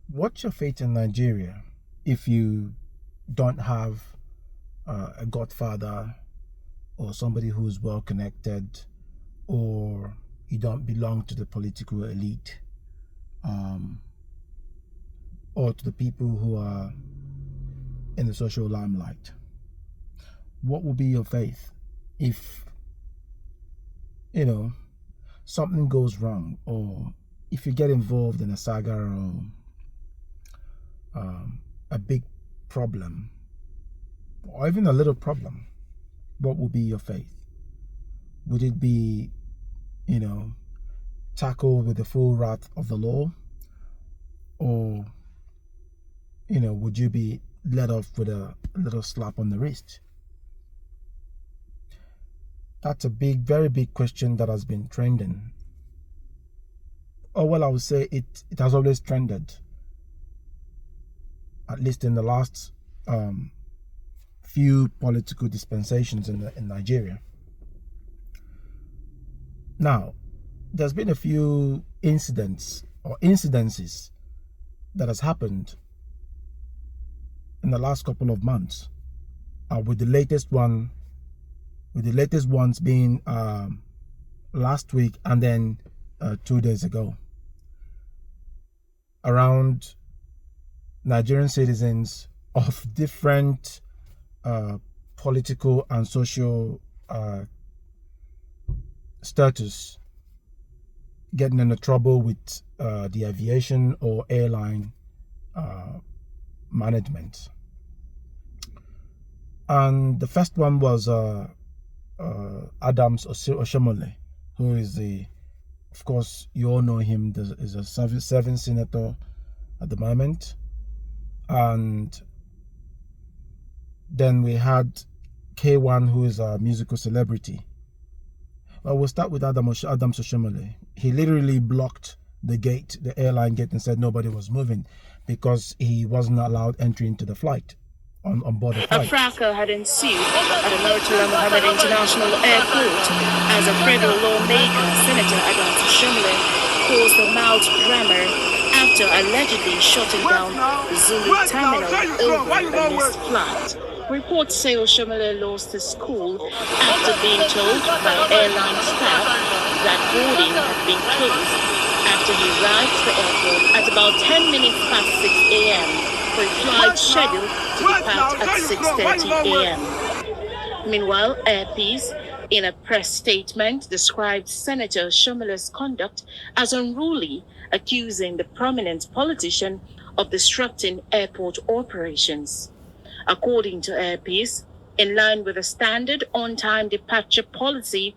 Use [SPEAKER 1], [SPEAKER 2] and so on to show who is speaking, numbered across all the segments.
[SPEAKER 1] What's your fate in Nigeria if you don't have a godfather or somebody who's well connected, or you don't belong to the political elite, or to the people who are in the social limelight? What will be your faith if, something goes wrong, or if you get involved in a saga or a big problem, or even a little problem? What will be your faith? Would it be, tackled with the full wrath of the law? Or, would you be let off with a little slap on the wrist? That's a big, very big question that has been trending. Oh, well, I would say it has always trended, at least in the last few political dispensations in Nigeria. Now, there's been a few incidences that has happened in the last couple of months, with the latest ones being last week and then 2 days ago, around Nigerian citizens of different political and social status getting into trouble with the aviation or airline management. And the first one was Adams Oshomole, who is of course, you all know him, is a serving senator at the moment. And then we had K1, who is a musical celebrity. Well, we'll start with Adams Oshomole. He literally blocked the airline gate, and said nobody was moving because he wasn't allowed entry into the flight, on board the flight.
[SPEAKER 2] A fracas had ensued at the Murtala Mohammed International Airport as a federal lawmaker, Senator Adams Oshomole, caused a mild tremor after allegedly shutting down the Zulu terminal over a missed flight. Reports say Oshomole lost his cool after being told by airline staff that boarding had been closed after he arrived at the airport at about 10 minutes past 6 a.m. for a flight scheduled to depart at 6:30 a.m. Meanwhile, Air Peace, in a press statement, described Senator Oshomole's conduct as unruly, accusing the prominent politician of disrupting airport operations. According to Air Peace, in line with a standard on-time departure policy,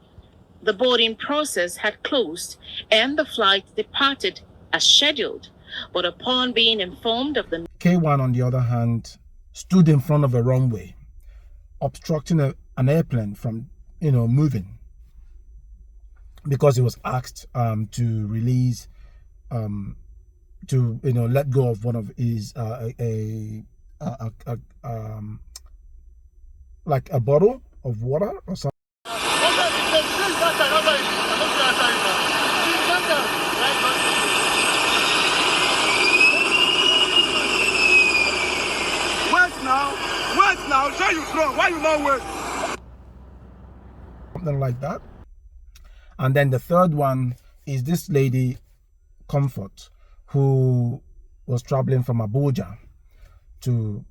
[SPEAKER 2] the boarding process had closed and the flight departed as scheduled. But upon being informed of the
[SPEAKER 1] K1, on the other hand, stood in front of a runway, obstructing an airplane from, moving, because he was asked to release, to let go of one of his like a bottle of water or something.
[SPEAKER 3] Wait now, say you strong. Why you not wait?
[SPEAKER 1] Something like that. And then the third one is this lady, Comfort, who was traveling from Abuja to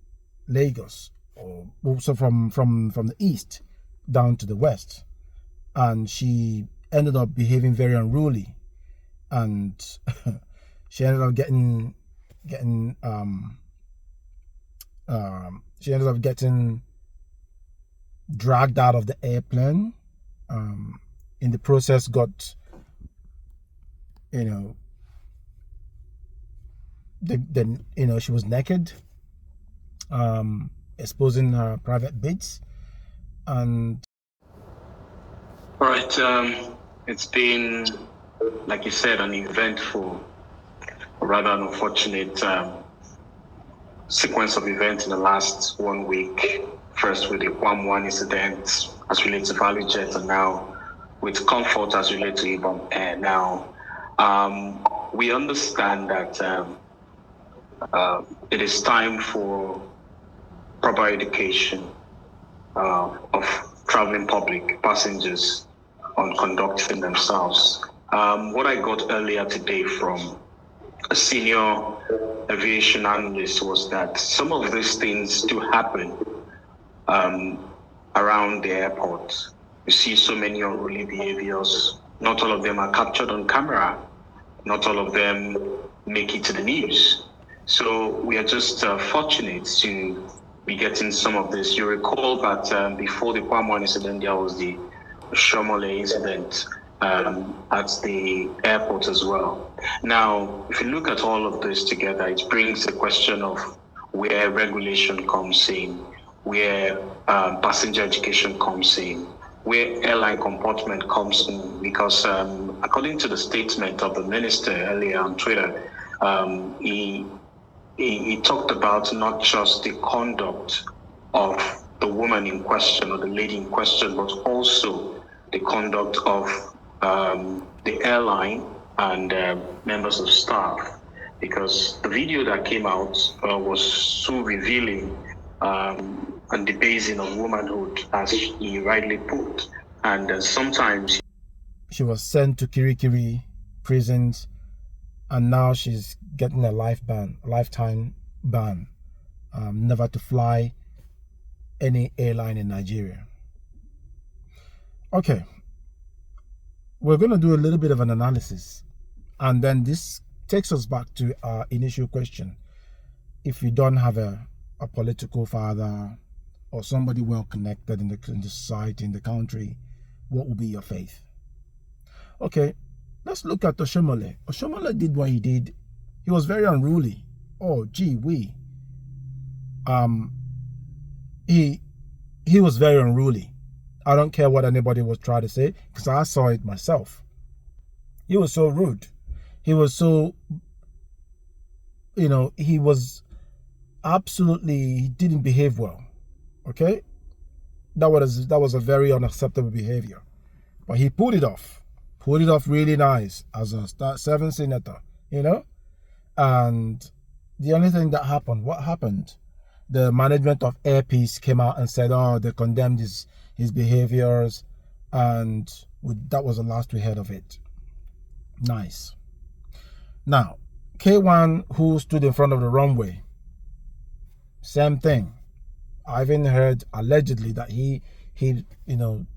[SPEAKER 1] Lagos, or also from the east down to the west, and she ended up behaving very unruly, and she ended up getting dragged out of the airplane. In the process, got she was naked, exposing her private bits. And
[SPEAKER 4] all right, it's been, like you said, an eventful, rather an unfortunate sequence of events in the last 1 week. First with the One incident as related to ValueJet, and now with Comfort as related to Ibom Air. Now, we understand that it is time for proper education of traveling public passengers on conducting themselves. What I got earlier today from a senior aviation analyst was that some of these things do happen around the airport. You see so many unruly behaviours. Not all of them are captured on camera. Not all of them make it to the news. So we are just fortunate to be getting some of this. You recall that before the Palm One incident, there was the Shomole incident at the airport as well. Now, if you look at all of this together, it brings the question of where regulation comes in, where passenger education comes in, where airline comportment comes in, because according to the statement of the minister earlier on Twitter, he talked about not just the conduct of the woman in question or the lady in question, but also the conduct of the airline and members of staff, because the video that came out was so revealing and debasing of womanhood, as he rightly put. And sometimes
[SPEAKER 1] she was sent to Kirikiri prisons, and now she's getting a lifetime ban, never to fly any airline in Nigeria. Okay, we're going to do a little bit of an analysis, and then this takes us back to our initial question. If you don't have a political father or somebody well connected in the society, in the country, what will be your faith? Okay, let's look at Oshomole. Oshomole did what he did. He was very unruly. Oh, gee whiz. He was very unruly. I don't care what anybody was trying to say, because I saw it myself. He was so rude. He was so, he was he didn't behave well. Okay? That was a very unacceptable behavior. But he pulled it off. Pulled it off really nice as a seventh senator, And the only thing that happened, what happened? The management of Air Peace came out and said, they condemned his behaviors, and that was the last we heard of it. Nice. Now, K1, who stood in front of the runway, same thing. I even heard allegedly that he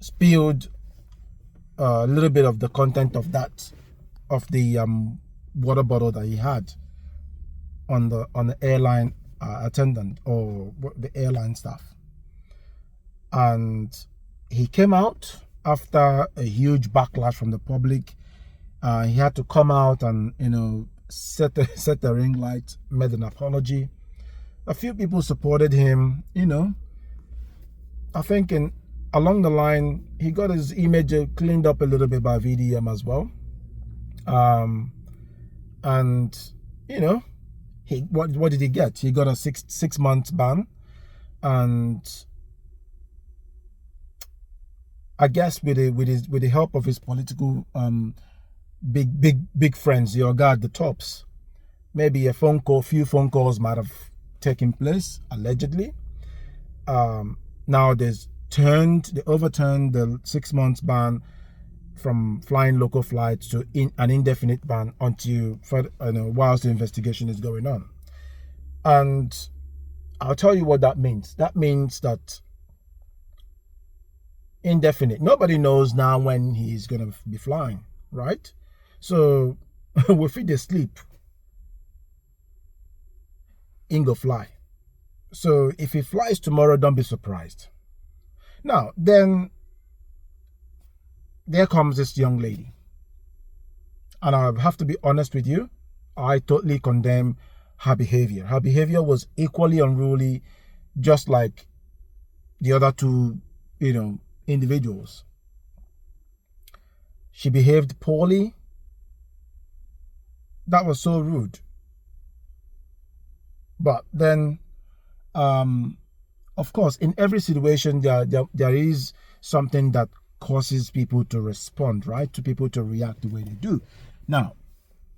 [SPEAKER 1] spilled a little bit of the content of the water bottle that he had on the airline attendant or the airline staff. And he came out after a huge backlash from the public. He had to come out and set the ring light, made an apology. A few people supported him. I think along the line he got his image cleaned up a little bit by VDM as well. And what did he get? He got a six month ban, and I guess with the help of his political big friends, your guy at the tops, maybe a few phone calls might have taken place allegedly. Now they overturned the 6 months ban from flying local flights to an indefinite ban until whilst the investigation is going on. And I'll tell you what that means. That means that indefinite. Nobody knows now when he's going to be flying, right? So if he sleep, he go fly. So if he flies tomorrow, don't be surprised. Now, then there comes this young lady. And I have to be honest with you, I totally condemn her behavior. Her behavior was equally unruly, just like the other two, individuals. She behaved poorly. That was so rude. But then, of course, in every situation, there is something that causes people to respond, right? To people to react the way they do. Now,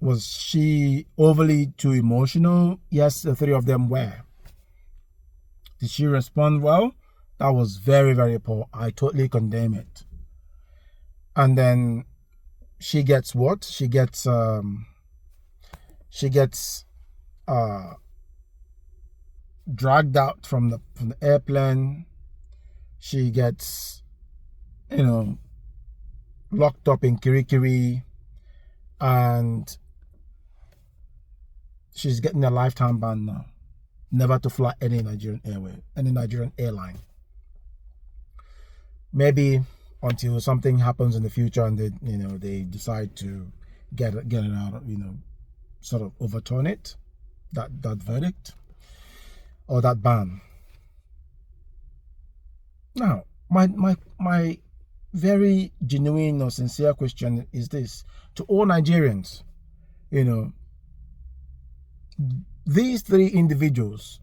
[SPEAKER 1] Was she overly too emotional? Yes, the three of them were. Did she respond well? That was very, very poor. I totally condemn it. And then she gets what? She gets dragged out from the airplane. She gets, locked up in Kirikiri, and she's getting a lifetime ban now, never to fly any Nigerian airline. Maybe until something happens in the future and they decide to get it out, sort of overturn it, that verdict or that ban. Now, my very genuine or sincere question is this to all Nigerians. These three individuals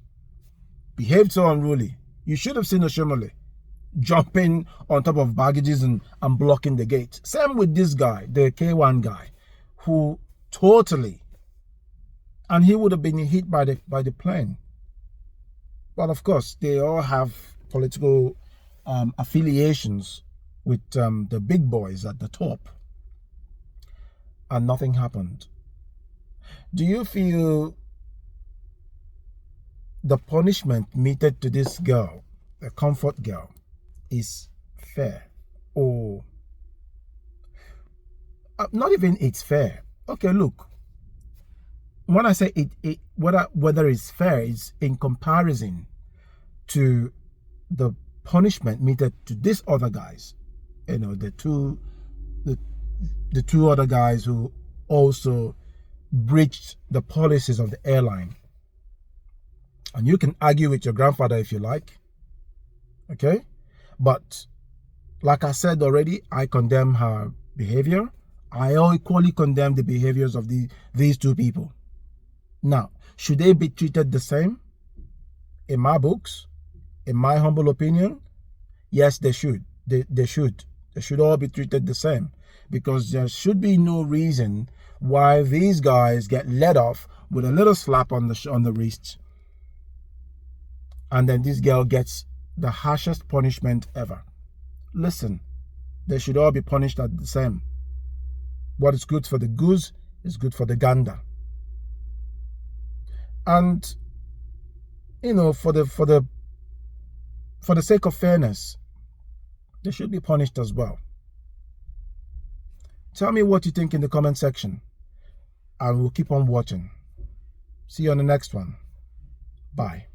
[SPEAKER 1] behaved so unruly. You should have seen Oshomole jumping on top of baggages and blocking the gate. Same with this guy, the K1 guy, who totally, and he would have been hit by the plane. But of course, they all have political affiliations with the big boys at the top, and nothing happened. Do you feel the punishment meted to this girl, the comfort girl, is fair? Or not even it's fair? Okay, look, when I say it whether it's fair, is in comparison to the punishment meted to these other guys, the two other guys who also breached the policies of the airline. And you can argue with your grandfather if you like, okay? But like I said already, I condemn her behavior. I equally condemn the behaviors of these two people. Now, should they be treated the same? In my books, in my humble opinion, yes, they should. They should. They should all be treated the same, because there should be no reason why these guys get let off with a little slap on the wrist, and then this girl gets the harshest punishment ever. Listen, they should all be punished at the same. What is good for the goose is good for the gander. And for the sake of fairness, they should be punished as well. Tell me what you think in the comment section, and we'll keep on watching. See you on the next one. Bye.